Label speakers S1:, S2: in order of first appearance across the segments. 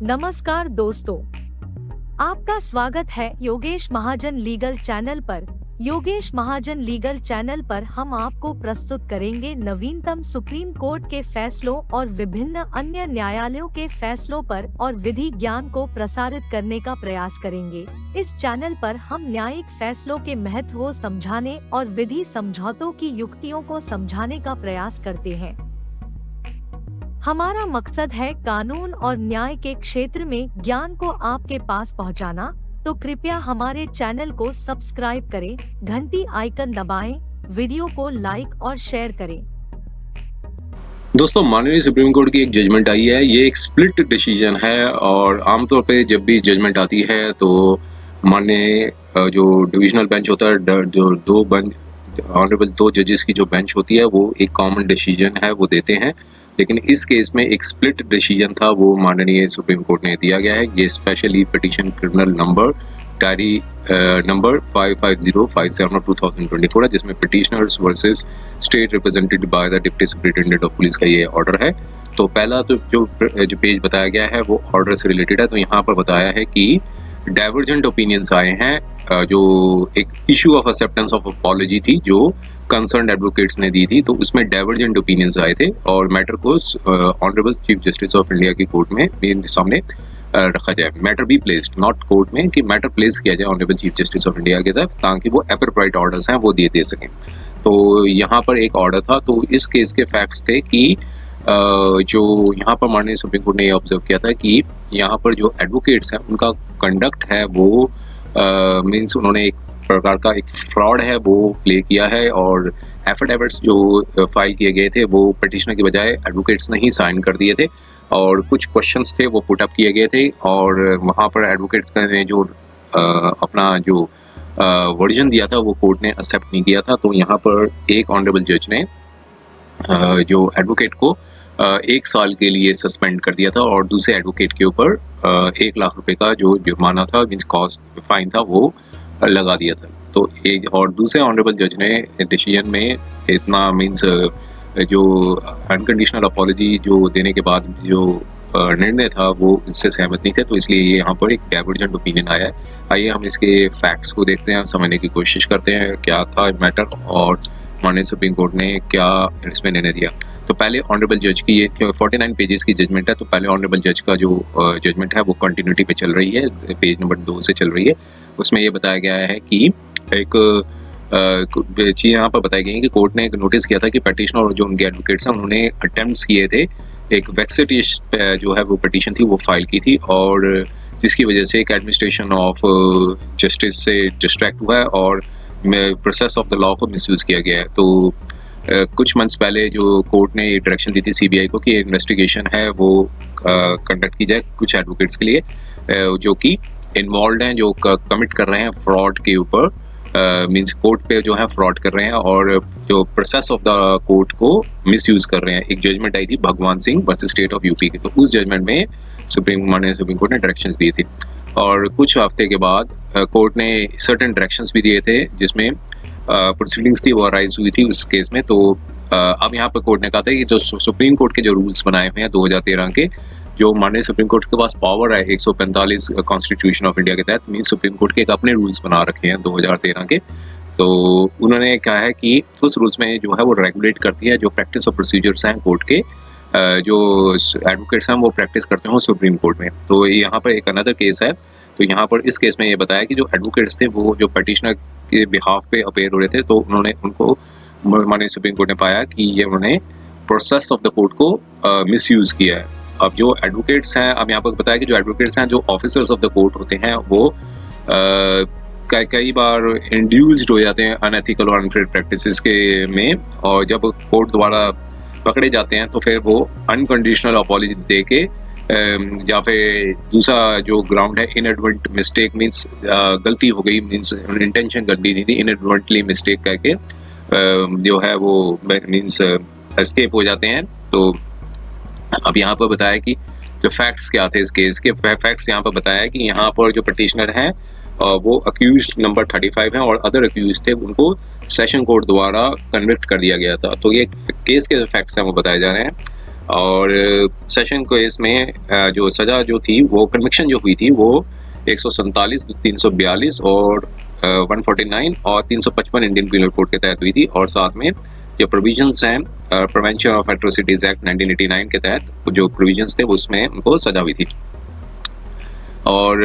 S1: नमस्कार दोस्तों, आपका स्वागत है योगेश महाजन लीगल चैनल पर। योगेश महाजन लीगल चैनल पर हम आपको प्रस्तुत करेंगे नवीनतम सुप्रीम कोर्ट के फैसलों और विभिन्न अन्य न्यायालयों के फैसलों पर और विधि ज्ञान को प्रसारित करने का प्रयास करेंगे। इस चैनल पर हम न्यायिक फैसलों के महत्व को समझाने और विधि समझौतों की युक्तियों को समझाने का प्रयास करते हैं। हमारा मकसद है कानून और न्याय के क्षेत्र में ज्ञान को आपके पास पहुंचाना, तो कृपया हमारे चैनल को सब्सक्राइब करें, घंटी आइकन दबाएं, वीडियो को लाइक और शेयर करें।
S2: दोस्तों, माननीय सुप्रीम कोर्ट की एक जजमेंट आई है। ये एक स्प्लिट डिसीजन है और आमतौर पे जब भी जजमेंट आती है तो माननीय जो डिविजनल बेंच होता है, जो दो बेंच ऑनरेबल दो जजेस की जो बेंच होती है, वो एक कॉमन डिसीजन है वो देते हैं। लेकिन इस केस में एक स्प्लिट डिसीजन था, वो माननीय सुप्रीम कोर्ट ने दिया गया है। ये specially petition criminal number diary number 55057/2024 है, जिसमें petitioners versus state represented by the deputy superintendent of police का ये ऑर्डर है। तो पहला तो जो पेज बताया गया है वो ऑर्डर से रिलेटेड है। तो यहाँ पर बताया है कि डाइवर्जेंट ओपिनियंस आए हैं। जो एक issue of acceptance of apology थी जो कंसर्न एडवोकेट्स ने दी थी, तो उसमें डाइवर्जेंट ओपिनियंस आए थे और मैटर को honourable chief justice of India की कोर्ट में सामने रखा जाए। Matter be placed, not court में, कि मैटर प्लेस किया जाए honourable chief justice of India की तरफ, ताकि वो एप्रोप्रिएट ऑर्डर्स हैं वो दे सकें। तो यहाँ पर एक ऑर्डर था। तो इस केस के फैक्ट्स थे कि जो यहाँ पर माननीय सुप्रीम कोर्ट ने ऑब्जर्व किया था कि यहाँ पर जो एडवोकेट्स हैं उनका कंडक्ट है वो मीन्स उन्होंने एक प्रकार का एक फ्रॉड है वो प्ले किया है, और एफिडेविट्स जो फाइल किए गए थे वो पिटिशनर की बजाय एडवोकेट्स ने ही साइन कर दिए थे, और कुछ क्वेश्चंस थे वो पुट अप किए गए थे, और वहाँ पर एडवोकेट्स ने जो अपना जो वर्जन दिया था वो कोर्ट ने एक्सेप्ट नहीं किया था। तो यहाँ पर एक ऑनरेबल जज ने जो एडवोकेट को 1 साल के लिए सस्पेंड कर दिया था, और दूसरे एडवोकेट के ऊपर 1 लाख रुपए का जो जुर्माना था, मीन्स कॉस्ट फाइन था, वो लगा दिया था। तो एक और दूसरे ऑनरेबल जज ने डिसीजन में इतना मीन्स जो अनकंडीशनल अपॉलजी जो देने के बाद जो निर्णय था वो इससे सहमत नहीं थे, तो इसलिए ये यहाँ पर एक डाइवर्जेंट ओपिनियन आया है। आइए हम इसके फैक्ट्स को देखते हैं, समझने की कोशिश करते हैं क्या था मैटर और माननीय सुप्रीम कोर्ट ने क्या इसमें निर्णय दिया। तो पहले ऑनरेबल जज की ये 49 पेजेस की जजमेंट है। तो पहले ऑनरेबल जज का जो जजमेंट है वो कंटिन्यूटी पे चल रही है, पेज नंबर 2 से चल रही है। उसमें ये बताया गया है कि एक चीज़ यहाँ पर बताई गई है कि कोर्ट ने एक नोटिस किया था कि पिटिशनर और जो उनके एडवोकेट्स हैं उन्होंने अटेम्प्ट्स किए थे, एक वेक्सिटिश जो है वो पिटीशन थी वो फाइल की थी, और जिसकी वजह से एक एडमिनिस्ट्रेशन ऑफ जस्टिस से डिस्ट्रैक्ट हुआ है और प्रोसेस ऑफ द लॉ को मिसयूज़ किया गया है। तो कुछ मंथ्स पहले जो कोर्ट ने ये डायरेक्शन दी थी सीबीआई को कि इन्वेस्टिगेशन है वो कंडक्ट की जाए कुछ एडवोकेट्स के लिए जो कि इन्वॉल्व हैं, जो कमिट कर रहे हैं फ्रॉड के ऊपर, मींस कोर्ट पे जो है फ्रॉड कर रहे हैं और जो प्रोसेस ऑफ द कोर्ट को मिसयूज कर रहे हैं। एक जजमेंट आई थी भगवान Singh versus state of UP की, तो उस जजमेंट में माननीय सुप्रीम कोर्ट ने डायरेक्शंस दिए थे, और कुछ हफ्ते के बाद कोर्ट ने सर्टेन डायरेक्शंस भी दिए थे जिसमें प्रोसीडिंग्स थी वो अराइज हुई थी उस केस में। तो अब यहाँ पर कोर्ट ने कहा था कि जो सुप्रीम कोर्ट के जो रूल्स बनाए हुए हैं 2013 के, जो माननीय सुप्रीम कोर्ट के पास पावर है 145 कॉन्स्टिट्यूशन ऑफ इंडिया के तहत, मीन सुप्रीम कोर्ट के एक अपने रूल्स बना रखे हैं 2013 के। तो उन्होंने कहा है कि उस रूल्स में जो है वो रेगुलेट करती है जो प्रैक्टिस और प्रोसीजर्स हैं कोर्ट के, जो एडवोकेट्स हैं वो प्रैक्टिस करते हैं सुप्रीम कोर्ट में। तो यहाँ पर एक अनदर केस है। तो यहाँ पर इस केस में ये बताया कि जो एडवोकेट्स थे वो जो पिटिशनर के बिहाफ पे अपेयर हो रहे थे, तो उन्होंने उनको माननीय सुप्रीम कोर्ट ने पाया कि ये उन्होंने प्रोसेस ऑफ द कोर्ट को मिसयूज किया है। अब जो एडवोकेट्स हैं, अब यहाँ पर बताया कि जो एडवोकेट्स हैं जो ऑफिसर्स ऑफ द कोर्ट होते हैं वो कई बार इंड्यूस्ड हो जाते हैं अनएथिकल और अनफेयर प्रैक्टिसेस के में, और जब कोर्ट द्वारा पकड़े जाते हैं तो फिर वो अनकंडीशनल अपॉलजी दे के या फिर दूसरा जो ग्राउंड है इनएडवर्टेंट मिस्टेक, मीन्स गलती हो गई, मीन्स इंटेंशन गलती नहीं थी, इनएडवर्टेंटली मिस्टेक करके जो है वो मीन्स एस्केप हो जाते हैं। तो अब यहाँ पर बताया कि जो फैक्ट्स क्या थे इस केस के, फैक्ट्स यहाँ पर बताया कि यहाँ पर जो पिटिशनर हैं वो अक्यूज्ड नंबर 35 हैं और अदर अक्यूज्ड थे उनको सेशन कोर्ट द्वारा कन्विक्ट कर दिया गया था। तो ये केस के जो फैक्ट्स हैं वो बताए जा रहे हैं। और सेशन केस में जो सज़ा जो थी वो कन्विक्शन जो हुई थी वो 147, 342 और 149 और 355 इंडियन पीनल कोड के तहत हुई थी। और साथ में जो प्रोविजंस हैं प्रिवेंशन ऑफ एट्रोसिटीज एक्ट 1989 के तहत जो प्रोविजंस थे उसमें उनको सजा हुई थी। और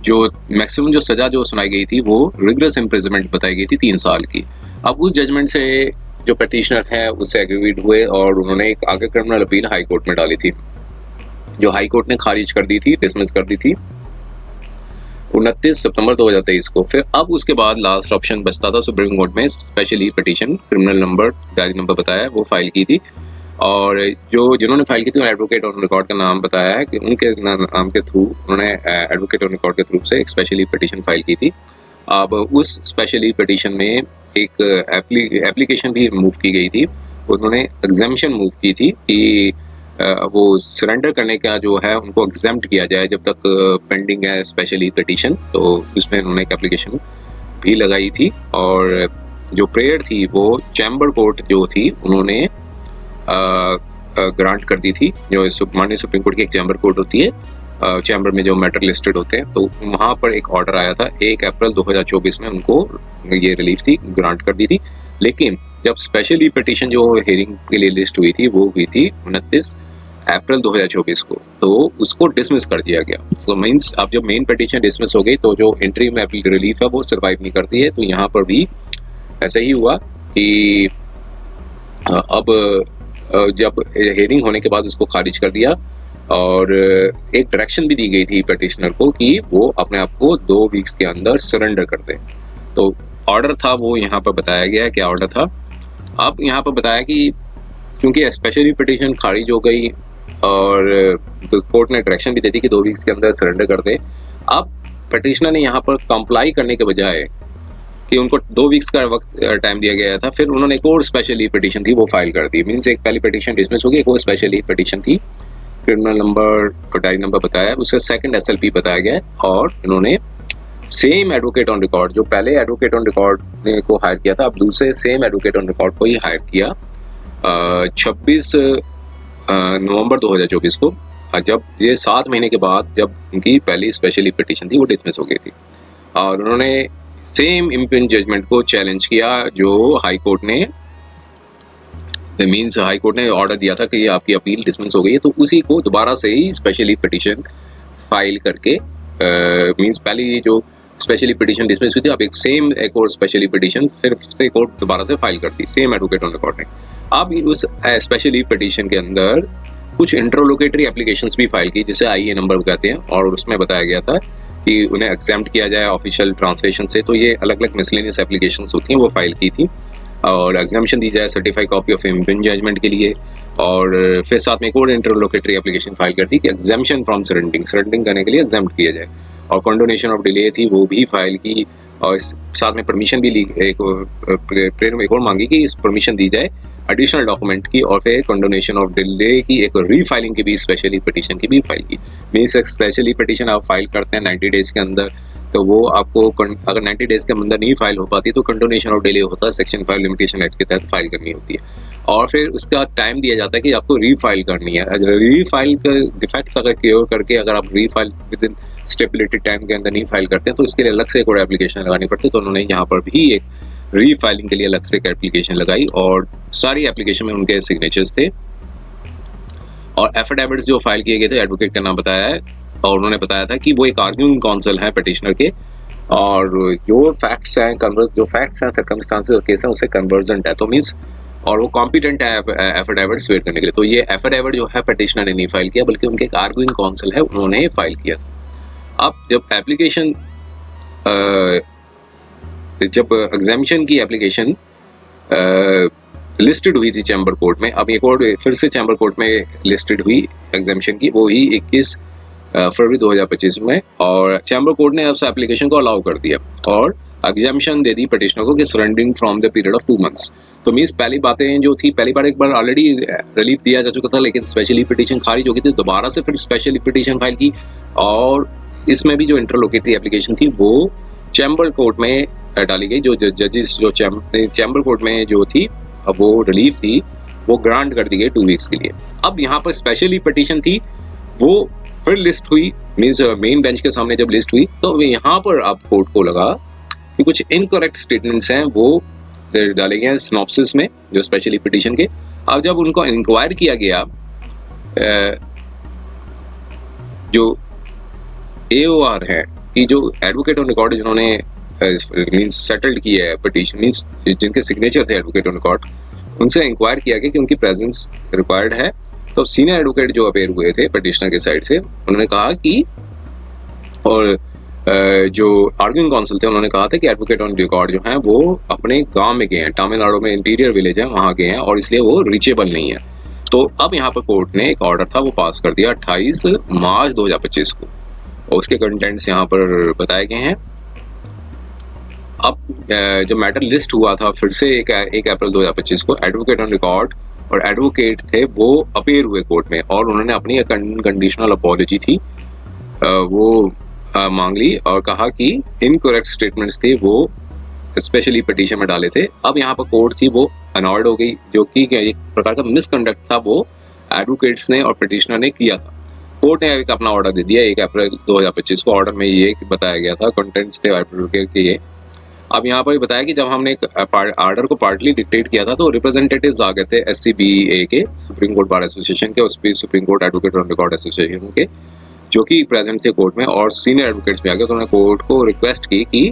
S2: जो मैक्सिमम जो सज़ा जो सुनाई गई थी वो रिगरस इम्प्रिजनमेंट बताई गई थी 3 साल की। अब उस जजमेंट से जो पटिशनर है उससे एग्रीड हुए और उन्होंने एक आगे क्रिमिनल अपील हाई कोर्ट में डाली थी, जो हाई कोर्ट ने खारिज कर दी थी, डिसमिस कर दी थी 29 सितंबर 2023 को। फिर अब उसके बाद लास्ट ऑप्शन बचता था सुप्रीम कोर्ट में specially petition criminal number diary number बताया वो फाइल की थी। और जो जिन्होंने फाइल की थी एडवोकेट ऑन रिकॉर्ड का नाम बताया है कि उनके नाम के थ्रू उन्होंने एडवोकेट ऑन रिकॉर्ड के थ्रू से एक स्पेशली पटिशन फाइल की थी। अब उस स्पेशली पटिशन में एक एप्लीकेशन भी मूव की गई थी, उन्होंने एग्जेम्पशन मूव की थी कि वो सरेंडर करने का जो है उनको एग्जेम्प्ट किया जाए जब तक पेंडिंग है स्पेशली पटिशन। तो उसमें उन्होंने एक एप्लीकेशन भी लगाई थी। और जो प्रेयर थी वो चैम्बर कोर्ट जो थी उन्होंने ग्रांट कर दी थी। जो माननीय सुप्रीम कोर्ट की एक चैम्बर कोर्ट होती है, चैम्बर में जो मैटर लिस्टेड होते हैं, तो वहाँ पर एक ऑर्डर आया था 1 अप्रैल 2024 में उनको ये रिलीफ थी, ग्रांट कर दी थी। लेकिन जब स्पेशली पिटीशन जो हेयरिंग के लिए लिस्ट हुई थी वो हुई थी 29 अप्रैल 2024 को, तो उसको डिसमिस कर दिया गया। तो मीन्स अब जब मेन पिटीशन डिसमिस हो गई तो जो एंट्री में रिलीफ है वो सर्वाइव नहीं करती है। तो यहाँ पर भी ऐसा ही हुआ कि अब जब हेयरिंग होने के बाद उसको खारिज कर दिया और एक डायरेक्शन भी दी गई थी पिटिशनर को कि वो अपने आप को 2 वीक्स के अंदर सरेंडर कर दें। तो ऑर्डर था वो यहाँ पर बताया गया है, क्या ऑर्डर था। अब यहाँ पर बताया कि क्योंकि स्पेशली पिटिशन खारिज हो गई और कोर्ट ने डायरेक्शन भी दे दी कि 2 वीक्स के अंदर सरेंडर कर दे। अब पिटिशनर ने यहाँ पर कंप्लाई करने के बजाय कि उनको 2 वीक्स का वक्त टाइम दिया गया था, फिर उन्होंने एक और स्पेशली पिटिशन थी वो फाइल कर दी। मीन्स एक पहली पिटिशन डिसमिस हो गई, एक और स्पेशली पिटिशन थी, क्रिमिनल नंबर और डायरी नंबर बताया, उसका सेकंड SLP बताया गया और इन्होंने सेम एडवोकेट ऑन रिकॉर्ड, जो पहले एडवोकेट ऑन रिकॉर्ड ने को हायर किया था, अब दूसरे सेम एडवोकेट ऑन रिकॉर्ड को ही हायर किया 26 नवंबर 2024 को, जब ये 7 महीने के बाद जब उनकी पहली स्पेशली पिटिशन थी वो डिसमिस हो गई थी। और उन्होंने सेम इम्पिंज जजमेंट को चैलेंज किया जो हाई कोर्ट ने, मीन्स हाई कोर्ट ने ऑर्डर दिया था कि ये आपकी अपील डिसमिस हो गई है, तो उसी को दोबारा से ही स्पेशली पिटिशन फाइल करके मीन्स पहली जो स्पेशली पिटिशन डिसमिस हुई थी, अब एक और स्पेशली पिटिशन फिर से कोर्ट दोबारा से फाइल करती सेम एडवोकेट ऑन रिकॉर्ड ने। अब उस स्पेशली पिटिशन के अंदर कुछ इंटरलोकेटरी एप्लीकेशंस भी फाइल की जिसे IA नंबर कहते हैं, और उसमें बताया गया था कि उन्हें एग्जेम्प्ट किया जाए ऑफिशियल ट्रांसलेशन से। तो ये अलग अलग मिसलेनियस एप्लीकेशंस होती हैं वो फाइल की थी, और एग्जामिशन दी जाए certified copy of impugned judgment के लिए। और फिर साथ में एक और इंटरलोकेटरी एप्लीकेशन फाइल कर दी कि एग्जामिशन फ्रॉम सरेंडिंग करने के लिए एग्जाम्प्ट किया जाए। और कंडोनेशन ऑफ डिले थी वो भी फाइल की, और साथ में परमिशन भी ली, एक प्रेयर में एक और मांगी कि इस परमिशन दी जाए एडिशनल डॉक्यूमेंट की, और फिर कंडोनेशन ऑफ डिले की एक रीफाइलिंग की भी स्पेशली पिटिशन की भी फाइल की। मीन्स स्पेशली पिटिशन आप फाइल करते हैं 90 डेज के अंदर, तो वो आपको अगर 90 डेज के अंदर नहीं फाइल हो पाती तो कंडोनेशन ऑफ डिले होता है, सेक्शन 5 लिमिटेशन एक्ट के तहत फाइल करनी होती है। और फिर उसका टाइम दिया जाता है कि आपको रीफाइल करनी है। रीफाइल का डिफेक्ट्स अगर क्योर करके अगर आप रीफाइल विद इन स्टेबिलिटी टाइम के अंदर नहीं फाइल करते हैं तो उसके लिए अलग से एक और एप्लीकेशन लगानी पड़ती है। तो उन्होंने यहाँ पर भी एक रीफाइलिंग के लिए अलग से एक एप्लीकेशन लगाई, और सारी एप्लीकेशन में उनके सिग्नेचर्स थे। और एफिडेविट्स जो फाइल किए गए थे एडवोकेट का नाम बताया है, और उन्होंने बताया था कि वो एक आर्ग्यूइंग काउंसिल है पिटिशनर के, और जो फैक्ट्स हैं सर्कमस्टांसेस और केस हैं उससे कन्वर्जेंट है, तो मीन्स और वो कॉम्पिटेंट है एफिडेविट स्वेयर करने के लिए। तो ये एफिडेविट जो है पिटिशनर ने नहीं फाइल किया, बल्कि उनके एक आर्ग्यूइंग काउंसिल है उन्होंने फाइल किया। अब जब एप्लीकेशन जब एग्जामिशन की एप्लीकेशन लिस्टेड हुई थी चैम्बर कोर्ट में, अब एक और फिर से चैम्बर कोर्ट में लिस्टेड हुई एग्जामिशन की, वो ही 21 फरवरी 2025 में, और चैम्बर कोर्ट ने उस एप्लीकेशन को अलाउ कर दिया और एग्जामिशन दे दी पिटिशनर को कि surrendering from the period of 2 months. तो मीन्स पहली बातें जो थी, पहली बार एक बार ऑलरेडी रिलीफ दिया जा चुका था, लेकिन स्पेशली पिटिशन खारिज हो गई थी, दोबारा से फिर स्पेशली पिटिशन फाइल की, और इसमें भी जो इंटरलोकेटरी एप्लीकेशन थी वो चैम्बर कोर्ट में डाली गई। जो जजेस जो चैम्बर कोर्ट में जो थी, अब वो रिलीफ थी वो ग्रांट कर दी गई 2 वीक्स के लिए। अब यहाँ पर स्पेशली पिटीशन थी, वो फिर लिस्ट हुई, मीन्स मेन बेंच के सामने जब लिस्ट हुई तो यहाँ पर अब कोर्ट को लगा कि कुछ इनकरेक्ट स्टेटमेंट्स हैं वो डाले गए हैं सिनॉप्सिस में जो स्पेशली पिटीशन के। अब जब उनको इंक्वायर किया गया, जो AOR है कि जो एडवोकेट ऑन रिकॉर्ड जिन्होंने मींस सेटल्ड किया है पिटीशन, मींस जिनके सिग्नेचर थे एडवोकेट ऑन रिकॉर्ड, उनसे इंक्वायर किया गया कि उनकी प्रेजेंस रिक्वायर्ड है। तो सीनियर एडवोकेट जो अपेयर हुए थे पिटिशनर के साइड से, उन्होंने कहा कि, और जो आर्ग्यूइंग काउंसिल थे उन्होंने कहा था कि एडवोकेट ऑन रिकॉर्ड जो हैं वो अपने गांव में गए हैं, तमिलनाडु में इंटीरियर विलेज है वहाँ गए हैं और इसलिए वो रीचेबल नहीं है। तो अब यहाँ पर कोर्ट ने एक ऑर्डर था वो पास कर दिया 28 मार्च 2025 को, और उसके कंटेंट्स यहाँ पर बताए गए हैं। अब जो मैटर लिस्ट हुआ था फिर से 1 अप्रैल 2025 को, एडवोकेट ऑन रिकॉर्ड और एडवोकेट थे वो अपेयर हुए कोर्ट में और उन्होंने अपनी कंडीशनल अपॉलजी थी वो मांग ली और कहा कि इनकरेक्ट स्टेटमेंट्स थे वो स्पेशली पिटीशन में डाले थे। अब यहाँ पर कोर्ट थी वो अनॉर्ड हो गई, जो कि एक प्रकार का मिसकंडक्ट था वो एडवोकेट्स ने और पिटीशनर ने किया था। कोर्ट ने एक अपना ऑर्डर दे दिया 1 अप्रैल 2025 को। ऑर्डर में ये बताया गया था, कंटेंट्स थे एडवोकेट के ये। अब यहाँ पर बताया कि जब हमने ऑर्डर को पार्टली डिक्टेट किया था तो रिप्रेजेंटेटिव्स आ गए थे SCBA के, सुप्रीम कोर्ट बार एसोसिएशन के, उस भी supreme court advocate on record association के, जो कि प्रेजेंट थे कोर्ट में, और सीनियर एडवोकेट्स भी आ गए। तो उन्होंने कोर्ट को रिक्वेस्ट की कि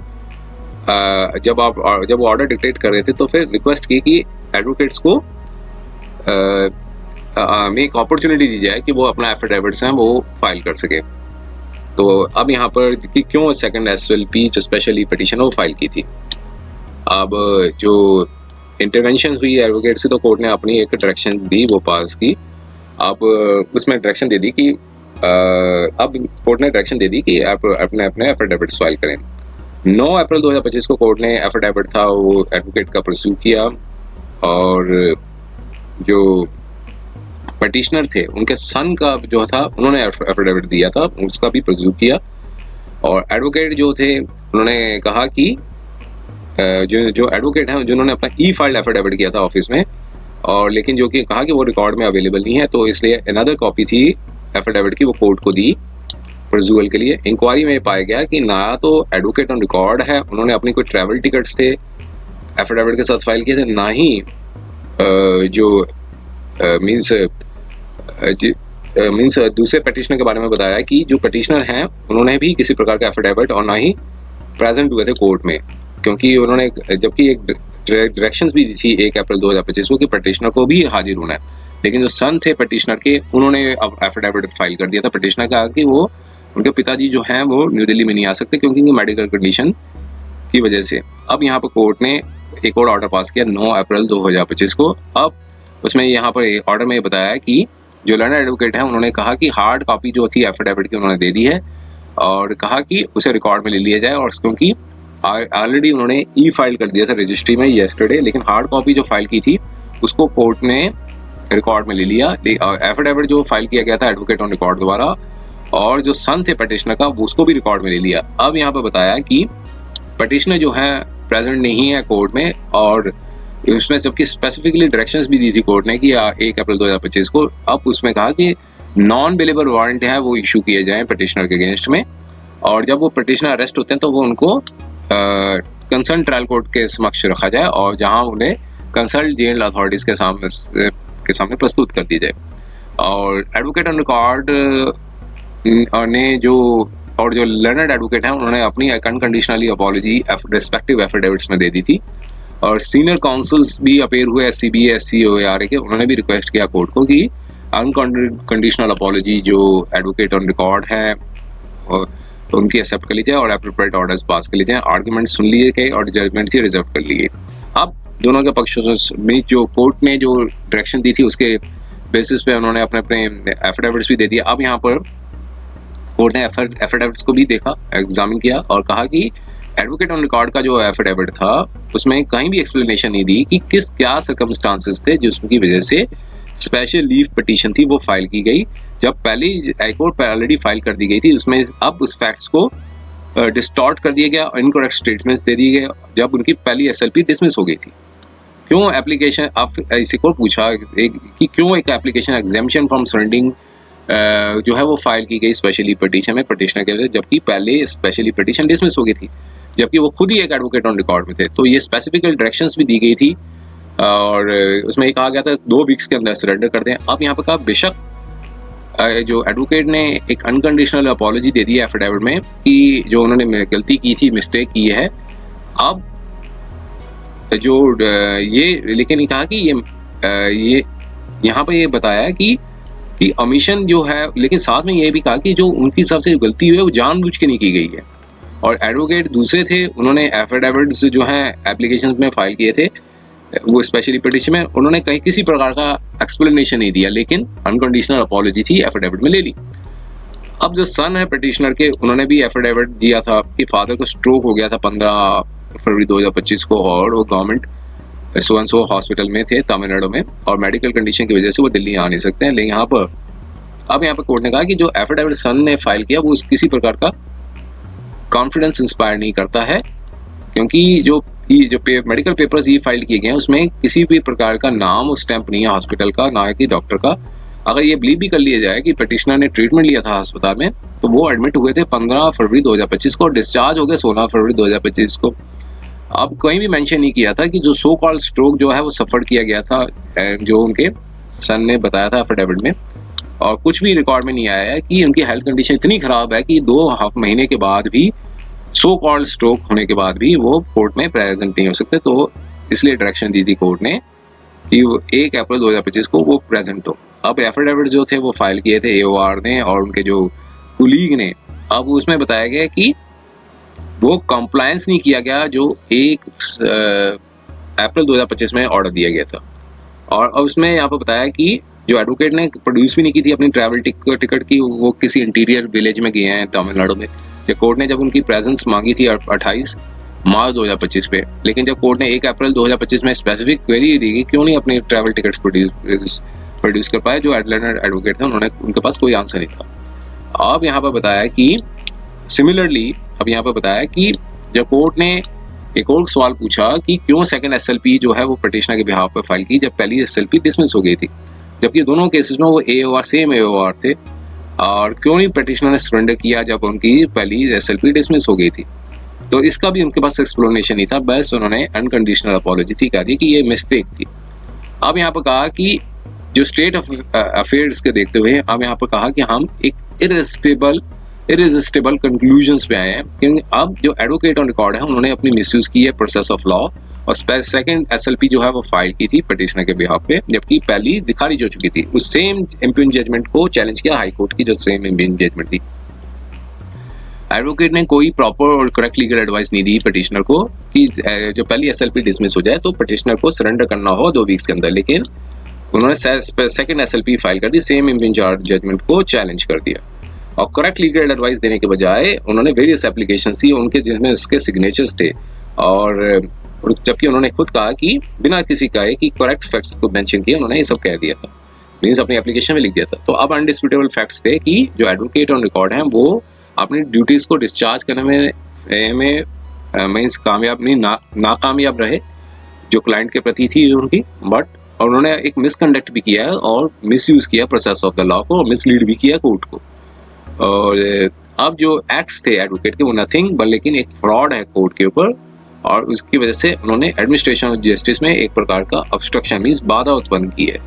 S2: जब वो ऑर्डर डिक्टेट कर रहे थे तो फिर रिक्वेस्ट की कि एडवोकेट्स को में एक अपॉर्चुनिटी दी जाए कि वो अपना एफिडेविट्स हैं वो फाइल कर सके। तो अब यहाँ पर कि क्यों सेकंड SLP जो स्पेशली पिटीशन वो फाइल की थी। अब जो इंटरवेंशन हुई एडवोकेट से तो कोर्ट ने अपनी एक डायरेक्शन दी वो पास की। अब उसमें डायरेक्शन दे दी कि अब कोर्ट ने डायरेक्शन दे दी कि आप अपने एफिडेविट्स फाइल करें। 9 अप्रैल 2025 को कोर्ट ने एफिडेविट था वो एडवोकेट का परस्यू किया, और जो पिटिशनर थे उनके सन का जो था उन्होंने एफिडेविट दिया था उसका भी परस्यू किया। और एडवोकेट जो थे उन्होंने कहा कि जो एडवोकेट हैं जिन्होंने अपना फाइल्ड एफिडेविट किया था ऑफिस में, और लेकिन जो कि कहा कि वो रिकॉर्ड में अवेलेबल नहीं है, तो इसलिए अनदर कॉपी थी एफिडेविट की वो कोर्ट को दी परस्यूअल के लिए। इंक्वायरी में पाया गया कि ना तो एडवोकेट ऑन रिकॉर्ड है, उन्होंने अपनी कोई ट्रैवल टिकट्स थे एफिडेविट के साथ फाइल किए थे, ना ही जो मीन्स दूसरे पिटिशनर के बारे में बताया कि जो पिटिशनर हैं उन्होंने भी किसी प्रकार का एफिडेविट और ना ही प्रेजेंट हुए थे कोर्ट में, क्योंकि उन्होंने जबकि एक डायरेक्शंस भी दी थी 1 अप्रैल 2025 को कि पिटिशनर को भी हाजिर होना है, लेकिन जो सन थे पिटिशनर के उन्होंने अब एफिडेविट फाइल कर दिया था। पिटिशनर कहा कि वो उनके पिताजी जो हैं वो न्यू दिल्ली में नहीं आ सकते क्योंकि उनकी मेडिकल कंडीशन की वजह से। अब यहाँ पर कोर्ट ने एक और ऑर्डर पास किया 9 अप्रैल 2025 को। अब उसमें यहाँ पर ऑर्डर में बताया कि जो लर्नर एडवोकेट हैं उन्होंने कहा कि हार्ड कॉपी जो थी एफिडेविट की उन्होंने दे दी है और कहा कि उसे रिकॉर्ड में ले लिया जाए, और क्योंकि ऑलरेडी उन्होंने फाइल कर दिया था रजिस्ट्री में येस्टरडे, लेकिन हार्ड कॉपी जो फाइल की थी उसको कोर्ट ने रिकॉर्ड में ले लिया। एफिडेविट जो फाइल किया गया था एडवोकेट ऑन रिकॉर्ड द्वारा और जो सन थे पिटिशनर का उसको भी रिकॉर्ड में ले लिया। अब यहाँ पर बताया कि पिटिशनर जो है प्रेजेंट नहीं है कोर्ट में, और उसमें जबकि स्पेसिफिकली डायरेक्शंस भी दी थी कोर्ट ने कि 1 अप्रैल 2025 को। अब उसमें कहा कि नॉन बेलेबल वारंट है वो इशू किए जाएं पिटिशनर के अगेंस्ट में, और जब वो पिटिशनर अरेस्ट होते हैं तो वो उनको कंसर्न ट्रायल कोर्ट के समक्ष रखा जाए और जहां उन्हें कंसल्ट जेल अथॉरिटीज के सामने प्रस्तुत कर दी जाए। और एडवोकेट ऑन रिकॉर्ड ने जो लर्नड एडवोकेट हैं उन्होंने अपनी अनकंडीशनली अपॉलजी रिस्पेक्टिव एफिडेविट्स में दे दी थी, और सीनियर काउंसिल्स भी अपेयर हुए SCBA SCOAR के, उन्होंने भी रिक्वेस्ट किया कोर्ट को कि अनकंडीशनल अपॉलजी जो एडवोकेट ऑन रिकॉर्ड है तो उनकी एक्सेप्ट कर ली जाए और एप्रोप्रिएट ऑर्डर्स पास कर ली जाए। आर्ग्यूमेंट सुन लिए गए और जजमेंट ही रिजर्व कर लिए। अब दोनों के पक्षों में जो कोर्ट ने जो डायरेक्शन दी थी उसके बेसिस पे उन्होंने अपने एफिडेविट्स भी दे दिए। अब यहाँ पर कोर्ट ने एफिडेविट्स को भी देखा, एग्जामिन किया और कहा कि एडवोकेट ऑन रिकॉर्ड का जो एफिडेविट था उसमें कहीं भी एक्सप्लेनेशन नहीं दी कि क्या सर्कमस्टांसेस थे जिसकी वजह से स्पेशल लीव पिटीशन थी वो फाइल की गई, जब पहले हाईकोर्ट पर ऑलरेडी फाइल कर दी गई थी। उसमें अब उस फैक्ट्स को डिस्टॉर्ट कर दिया गया, इनकरेक्ट स्टेटमेंट्स दे दिए गए जब उनकी पहली SLP डिसमिस हो गई थी। क्यों एप्लीकेशन आप इसी को पूछा कि क्यों एक एप्लीकेशन एग्जामिशन फ्रॉम सरेंडिंग जो है वो फाइल की गई स्पेशली पिटीशन में पिटिशनर के लिए, जबकि पहले स्पेशली पिटीशन डिसमिस हो गई थी, जबकि वो खुद ही एक एडवोकेट ऑन रिकॉर्ड में थे। तो ये स्पेसिफिक डायरेक्शंस भी दी गई थी और उसमें ये कहा गया था 2 वीक्स के अंदर सरेंडर कर दें। अब यहाँ पर कहा बेशक जो एडवोकेट ने एक अनकंडीशनल अपॉलॉजी दे दी है एफिडेविट में कि जो उन्होंने गलती की थी, मिस्टेक की है। अब जो ये लेकिन ये कहा कि ये यहाँ पर ये बताया कि ओमिशन जो है, लेकिन साथ में ये भी कहा कि जो उनकी सबसे गलती हुई है वो जानबूझ के नहीं की गई है। और एडवोकेट दूसरे थे, उन्होंने एफिडेविट्स जो हैं एप्लीकेशन में फाइल किए थे वो स्पेशली पिटीशन में, उन्होंने कहीं किसी प्रकार का एक्सप्लेनेशन नहीं दिया, लेकिन अनकंडीशनल अपॉलॉजी थी एफिडेविट में ले ली। अब जो सन है पिटीशनर के, उन्होंने भी एफिडेविट दिया था कि फादर को स्ट्रोक हो गया था 15 फरवरी 2025 को और वो गवर्नमेंट सो हॉस्पिटल में थे तमिलनाडु में, और मेडिकल कंडीशन की वजह से वो दिल्ली आ नहीं सकते हैं। लेकिन यहाँ पर कोर्ट ने कहा कि जो एफिडेविट सन ने फाइल किया वो किसी प्रकार का कॉन्फिडेंस इंस्पायर नहीं करता है, क्योंकि जो मेडिकल पेपर्स ये फाइल किए गए हैं उसमें किसी भी प्रकार का नाम और स्टैंप नहीं है हॉस्पिटल का, ना कि डॉक्टर का। अगर ये बिलीव भी कर लिया जाए कि पिटिशनर ने ट्रीटमेंट लिया था अस्पताल में, तो वो एडमिट हुए थे 15 फरवरी 2025 को, डिस्चार्ज हो गए 16 फरवरी 2025 को। अब कहीं भी मेंशन नहीं किया था कि जो सो कॉल्ड स्ट्रोक जो है वो सफर किया गया था, जो उनके सन ने बताया था एफिडेविट में, और कुछ भी रिकॉर्ड में नहीं आया है कि उनकी हेल्थ कंडीशन इतनी खराब है कि 2 महीने के बाद भी, सो कॉल्ड स्ट्रोक होने के बाद भी वो कोर्ट में प्रेजेंट नहीं हो सकते। तो इसलिए डायरेक्शन दी थी कोर्ट ने कि 1 अप्रैल 2025 को वो प्रेजेंट हो। अब एफिडेविट जो थे वो फाइल किए थे एओआर ने और उनके जो कुलीग ने। अब उसमें बताया गया कि वो कंप्लायंस नहीं किया गया जो 1 अप्रैल 2025 में ऑर्डर दिया गया था। और अब उसमें यहाँ पर बताया कि जो एडवोकेट ने प्रोड्यूस भी नहीं की थी अपनी ट्रैवल टिकट की, वो किसी इंटीरियर विलेज में गए हैं तमिलनाडु में। जब कोर्ट ने जब उनकी प्रेजेंस मांगी थी 28 मार्च 2025 पे, लेकिन जब कोर्ट ने 1 अप्रैल 2025 में स्पेसिफिक क्वेरी दी कि क्यों नहीं अपनी ट्रैवल टिकट्स प्रोड्यूस कर पाए, जो एडवोकेट थे उन्होंने, उनके पास कोई आंसर नहीं था। अब यहाँ पर बताया कि सिमिलरली अब यहाँ पर बताया कि जब कोर्ट ने एक और सवाल पूछा कि क्यों सेकंड एसएलपी जो है वो पिटिशनर के बिहाफ पर फाइल की जब पहली एसएलपी डिसमिस हो गई थी, जबकि दोनों केसेस में वो एओआर सेम एओआर थे, और क्यों नहीं पिटिशनर ने सरेंडर किया जब उनकी पहली एसएलपी डिसमिस हो गई थी। तो इसका भी उनके पास एक्सप्लेनेशन नहीं था, बस उन्होंने अनकंडीशनल अपॉलॉजी थी, कह दी कि ये मिस्टेक थी। अब यहाँ पर कहा कि जो स्टेट ऑफ अफेयर्स के देखते हुए अब यहाँ पर कहा कि हम एक इरेजिस्टिबल कंक्लूजन्स पे आए हैं, क्योंकि अब जो एडवोकेट ऑन रिकॉर्ड है उन्होंने अपनी मिसयूज की है प्रोसेस ऑफ लॉ, और सेकंड एसएलपी जो है वो फाइल की थी पिटिशनर के बिहाफ पे, जबकि पहली खारिज हो चुकी थी। उस सेम इम्प्यून जजमेंट को चैलेंज किया हाई कोर्ट की, जो सेम इम्प्यून जजमेंट थी। एडवोकेट ने कोई प्रॉपर और करेक्ट लीगल एडवाइस नहीं दी पिटिशनर को कि जो पहली एसएलपी डिसमिस हो जाए तो पिटिशनर को सरेंडर करना हो 2 वीक्स के अंदर, लेकिन उन्होंने सेकंड एसएलपी फाइल कर दी, सेम इम्प्यून जजमेंट को चैलेंज कर दिया। और करेक्ट लीगल एडवाइस देने के बजाय उन्होंने वेरियस एप्लीकेशन दी उनके, जिनमें उसके सिग्नेचर्स थे, और जबकि उन्होंने खुद कहा कि बिना किसी कहे कि करेक्ट फैक्ट्स को मेंशन किया, उन्होंने ये सब कह दिया था, मींस अपनी एप्लीकेशन में लिख दिया था। तो अब अनडिस्प्यूटेबल फैक्ट्स थे कि जो एडवोकेट ऑन रिकॉर्ड हैं वो अपनी ड्यूटीज को डिस्चार्ज करने में मींस कामयाब नहीं, नाकामयाब रहे जो क्लाइंट के प्रति थी उनकी, बट और उन्होंने एक मिसकंडक्ट भी किया और मिसयूज किया प्रोसेस ऑफ द लॉ को, और मिसलीड भी किया कोर्ट को। और अब जो एक्ट्स थे एडवोकेट के वो नथिंग बट लेकिन एक फ्रॉड है कोर्ट के ऊपर, और उसकी वजह से उन्होंने एडमिनिस्ट्रेशन ऑफ जस्टिस में एक प्रकार का ऑब्स्ट्रक्शन मींस बाधा उत्पन्न की है।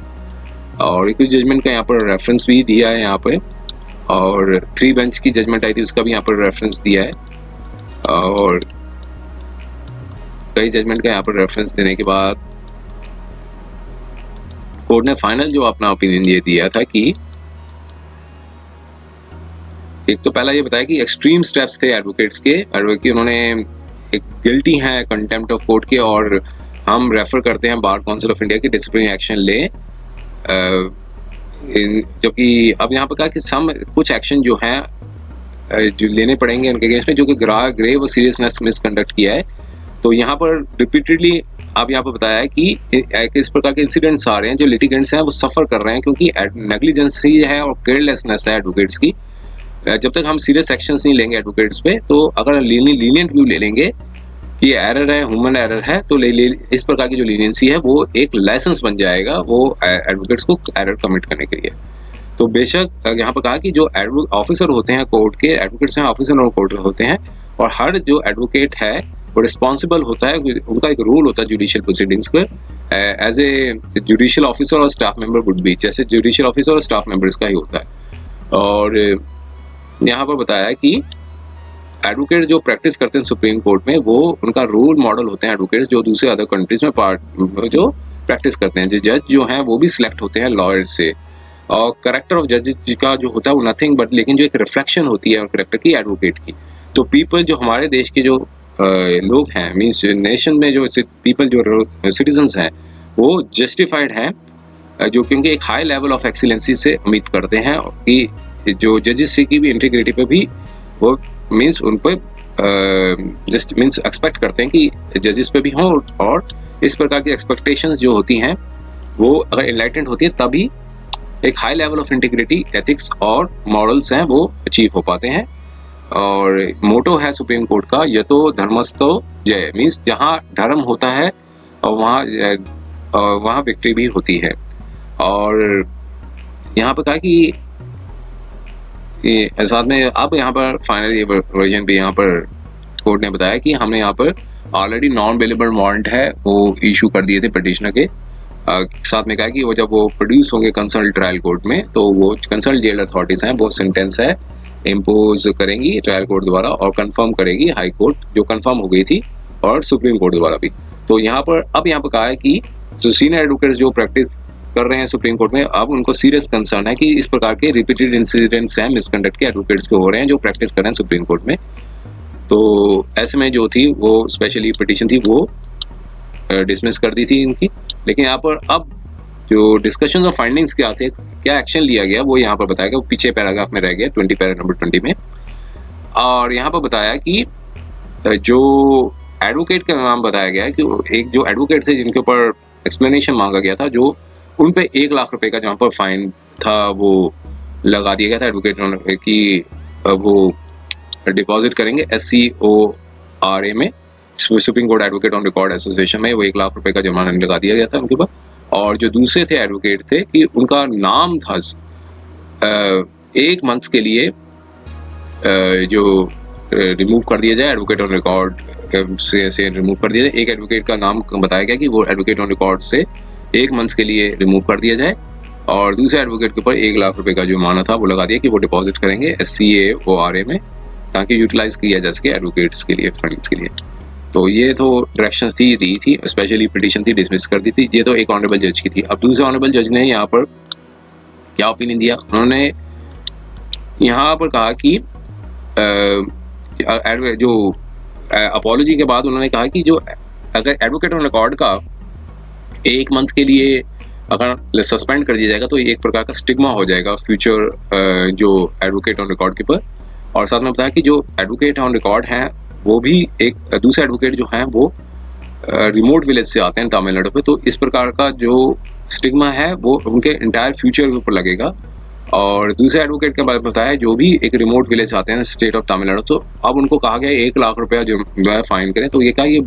S2: और एक जजमेंट का यहाँ पर रेफरेंस भी दिया है यहाँ पे, और 3 बेंच की जजमेंट आई थी उसका भी यहाँ पर रेफरेंस दिया है, और कई जजमेंट का यहाँ पर रेफरेंस देने के बाद कोर्ट ने फाइनल जो अपना ओपिनियन ये दिया था कि एक तो पहला ये बताया कि एक्सट्रीम स्टेप्स थे एडवोकेट्स के, एडवोकेट उन्होंने एक गिल्टी हैं कंटेम्प्ट ऑफ कोर्ट के, और हम रेफर करते हैं बार काउंसिल ऑफ इंडिया की डिसिप्लिनरी एक्शन ले, जबकि अब यहाँ पर कहा कि कुछ एक्शन जो हैं जो लेने पड़ेंगे उनके अगेंस्ट में जो कि ग्रेव और सीरियसनेस मिसकंडक्ट किया है। तो यहाँ पर रिपीटेडली अब यहाँ पर बताया है कि इस प्रकार के इंसिडेंट्स आ रहे हैं, जो लिटिगेंट्स हैं वो सफ़र कर रहे हैं क्योंकि नेग्लिजेंसी है और केयरलेसनेस है एडवोकेट्स की। जब तक हम सीरियस एक्शंस नहीं लेंगे एडवोकेट्स पे, तो अगर लीनियंट व्यू ले लेंगे कि एरर है, ह्यूमन एरर है, तो इस प्रकार की जो लीनियंसी है वो एक लाइसेंस बन जाएगा वो एडवोकेट्स को एरर कमिट करने के लिए। तो बेशक यहाँ पर कहा कि जो ऑफिसर होते हैं कोर्ट के, एडवोकेट्स हैं ऑफिसर और कोर्ट होते हैं, और हर जो एडवोकेट है वो रिस्पॉन्सिबल होता है, उनका एक रोल होता है जुडिशियल प्रोसीडिंग्स पर एज ए जुडिशियल ऑफिसर और स्टाफ मेंबर वुड बी, जैसे जुडिशियल ऑफिसर और स्टाफ मेंबर्स का ही होता है। और यहाँ पर बताया कि एडवोकेट जो प्रैक्टिस करते हैं सुप्रीम कोर्ट में, वो उनका रोल मॉडल होते हैं एडवोकेट्स जो दूसरे अदर कंट्रीज में जो प्रैक्टिस करते हैं। जो जज जो हैं वो भी सिलेक्ट होते हैं लॉयर्स से, और करेक्टर ऑफ जजेस का जो होता है वो नथिंग बट, लेकिन जो एक रिफ्लेक्शन होती है करेक्टर की, एडवोकेट की। तो पीपल जो हमारे देश के जो लोग हैं, मीन्स नेशन में जो पीपल जो सिटीजन्स हैं, वो जस्टिफाइड हैं, जो क्योंकि एक हाई लेवल ऑफ एक्सीलेंसी से उम्मीद करते हैं कि जो जजेस की भी इंटीग्रिटी पे भी वो मीन्स उन पर जस्ट मीन्स एक्सपेक्ट करते हैं कि जजेस पे भी हों, और इस प्रकार की एक्सपेक्टेशंस जो होती हैं वो अगर एनलाइटेंड होती है तभी एक high level of integrity, ethics और मॉरल्स हैं वो अचीव हो पाते हैं। और मोटो है सुप्रीम कोर्ट का, यतो धर्मस्थो जय, मीन्स जहाँ धर्म होता है और वहाँ विक्ट्री भी होती है। और यहाँ पर कहा कि साथ में अब यहाँ पर फाइनल वर्जन पे यहाँ पर कोर्ट ने बताया कि हमने यहाँ पर ऑलरेडी नॉन बेलेबल वारंट है वो इशू कर दिए थे पिटिशनर के। साथ में कहा कि वो जब वो प्रोड्यूस होंगे कंसल्ट ट्रायल कोर्ट में, तो वो कंसल्ट जेल अथॉरिटीज हैं वो सेंटेंस है इम्पोज करेंगी ट्रायल कोर्ट द्वारा, और कंफर्म करेगी हाई कोर्ट, जो कंफर्म हो गई थी, और सुप्रीम कोर्ट द्वारा भी। तो यहाँ पर अब यहाँ पर कहा है कि जो सीनियर एडवोकेट्स जो प्रैक्टिस कर रहे हैं सुप्रीम कोर्ट में, अब उनको सीरियस कंसर्न है कि इस प्रकार के रिपीटेड इंसिडेंट्स हैं मिसकंडक्ट के एडवोकेट्स के हो रहे हैं जो प्रैक्टिस कर रहे हैं सुप्रीम कोर्ट में। तो ऐसे में जो थी वो स्पेशली पिटीशन थी वो डिसमिस कर दी थी इनकी। लेकिन यहाँ पर अब जो डिस्कशन और फाइंडिंग्स क्या थे, क्या एक्शन लिया गया, वो यहाँ पर बताया गया, वो पीछे पैराग्राफ में रह गया 20 पैरा नंबर 20 में। और यहाँ पर बताया कि जो एडवोकेट का नाम बताया गया है कि एक जो एडवोकेट थे जिनके ऊपर एक्सप्लेनेशन मांगा गया था, जो उन पे 1 लाख रुपए का जहाँ पर फाइन था वो लगा दिया गया था एडवोकेट की, वो डिपॉजिट करेंगे SCORA में, supreme court advocate on record association में, वो 1 लाख रुपए का जुर्माना लगा दिया गया था उनके ऊपर। और जो दूसरे थे एडवोकेट थे कि उनका नाम था 1 मंथ के लिए जो रिमूव कर दिया जाए, एडवोकेट ऑन रिकॉर्ड से रिमूव कर दिया जाए। एक एडवोकेट का नाम बताया गया कि वो एडवोकेट ऑन रिकॉर्ड से 1 मंथ के लिए रिमूव कर दिया जाए, और दूसरे एडवोकेट के ऊपर 1 लाख रुपए का जुर्माना था वो लगा दिया कि वो डिपॉजिट करेंगे SCORA में, ताकि यूटिलाइज किया जा सके एडवोकेट्स के लिए, फंड्स के लिए। तो ये तो डायरेक्शंस दी थी, स्पेशली पिटीशन थी, डिसमिस कर दी थी। ये तो एक ऑनरेबल जज की थी। अब दूसरे ऑनरेबल जज ने यहाँ पर क्या ओपिनियन दिया, उन्होंने यहाँ पर कहा कि जो अपॉलॉजी के बाद उन्होंने कहा कि जो अगर एडवोकेट ऑन रिकॉर्ड का 1 मंथ के लिए अगर सस्पेंड कर दिया जाएगा तो एक प्रकार का स्टिग्मा हो जाएगा फ्यूचर जो एडवोकेट ऑन रिकॉर्ड के ऊपर। और साथ में बताया कि जो एडवोकेट ऑन रिकॉर्ड हैं वो भी एक दूसरे एडवोकेट जो हैं वो रिमोट विलेज से आते हैं तमिलनाडु पे, तो इस प्रकार का जो स्टिग्मा है वो उनके इंटायर फ्यूचर के ऊपर लगेगा। और दूसरे एडवोकेट के बारे में बताया जो भी एक रिमोट विलेज आते हैं स्टेट ऑफ तमिलनाडु, तो अब उनको कहा गया 1 लाख रुपया जो है फाइन करें। तो ये क्या, ये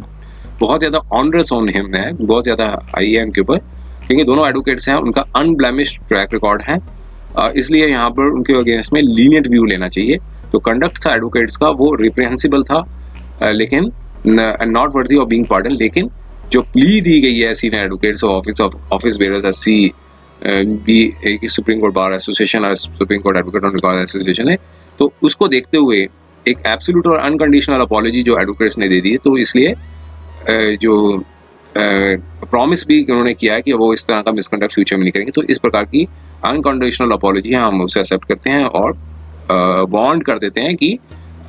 S2: बहुत ज़्यादा ऑनरस ऑन हिम है, बहुत ज़्यादा हाई है इनके ऊपर, क्योंकि दोनों एडवोकेट्स हैं, उनका अनब्लेमिश्ड ट्रैक रिकॉर्ड है, इसलिए यहाँ पर उनके अगेंस्ट में लीनियंट व्यू लेना चाहिए। तो कंडक्ट था एडवोकेट्स का वो रिप्रेहेंसिबल था, लेकिन not worthy of being pardon. लेकिन जो प्ली दी गई है senior advocates office bearers SC भी एक सुप्रीम कोर्ट बार एसोसिएशन और supreme court advocate on record association है, तो उसको देखते हुए एक एब्सोल्यूट और अनकंडीशनल अपॉलॉजी जो एडवोकेट्स ने दे दी है, तो इसलिए जो प्रॉमिस भी उन्होंने किया है कि वो इस तरह का मिसकंडक्ट फ्यूचर में नहीं करेंगे। तो इस प्रकार की अनकंडीशनल अपॉलॉजी हम उसे एक्सेप्ट करते हैं और बॉन्ड कर देते हैं कि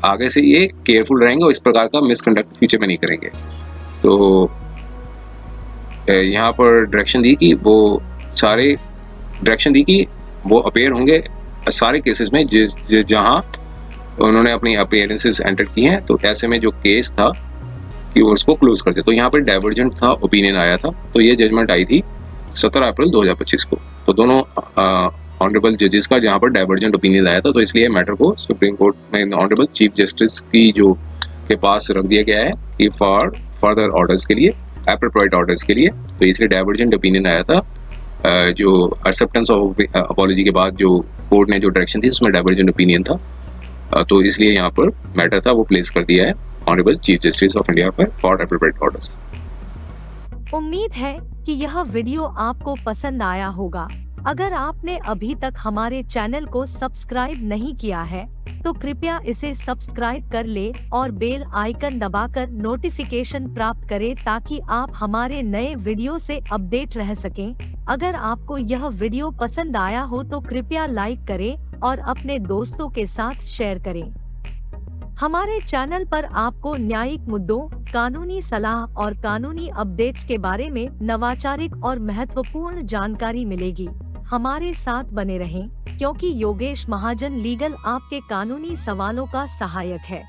S2: आगे से ये केयरफुल रहेंगे और इस प्रकार का मिसकंडक्ट फ्यूचर में नहीं करेंगे। तो यहाँ पर डायरेक्शन दी कि वो सारे डायरेक्शन दी कि वो अपेयर होंगे सारे केसेस में जहाँ उन्होंने अपनी अपीयरेंसेस एंटर की हैं। तो ऐसे में जो केस था कि वो उसको क्लोज कर दे। तो यहाँ पर डाइवर्जेंट था ओपिनियन आया था, तो ये जजमेंट आई थी 17 अप्रैल 2025 को। तो दोनों ऑनरेबल जजेस का जहाँ पर डाइवर्जेंट ओपिनियन आया था, तो इसलिए मैटर को सुप्रीम कोर्ट में ऑनरेबल चीफ जस्टिस की जो के पास रख दिया गया है कि फॉर फर्दर ऑर्डर्स के लिए, एप्रोप्रिएट ऑर्डर्स के लिए। तो इसलिए डाइवर्जेंट ओपिनियन आया था, जो एक्सेप्टेंस ऑफ अपॉलॉजी के बाद जो कोर्ट ने जो डायरेक्शन थी उसमें डाइवर्जेंट ओपिनियन था, तो इसलिए यहाँ पर मैटर था वो प्लेस कर दिया है honourable chief justice of India पर फॉर एप्रोप्रिएट ऑर्डर्स।
S1: उम्मीद है कि यह वीडियो आपको पसंद आया होगा। अगर आपने अभी तक हमारे चैनल को सब्सक्राइब नहीं किया है तो कृपया इसे सब्सक्राइब कर ले और बेल आइकन दबाकर नोटिफिकेशन प्राप्त करें ताकि आप हमारे नए वीडियो से अपडेट रह सकें। अगर आपको यह वीडियो पसंद आया हो तो कृपया लाइक करें और अपने दोस्तों के साथ शेयर करें। हमारे चैनल पर आपको न्यायिक मुद्दों, कानूनी सलाह और कानूनी अपडेट्स के बारे में नवाचारिक और महत्वपूर्ण जानकारी मिलेगी। हमारे साथ बने रहें, क्योंकि योगेश महाजन लीगल आपके कानूनी सवालों का सहायक है।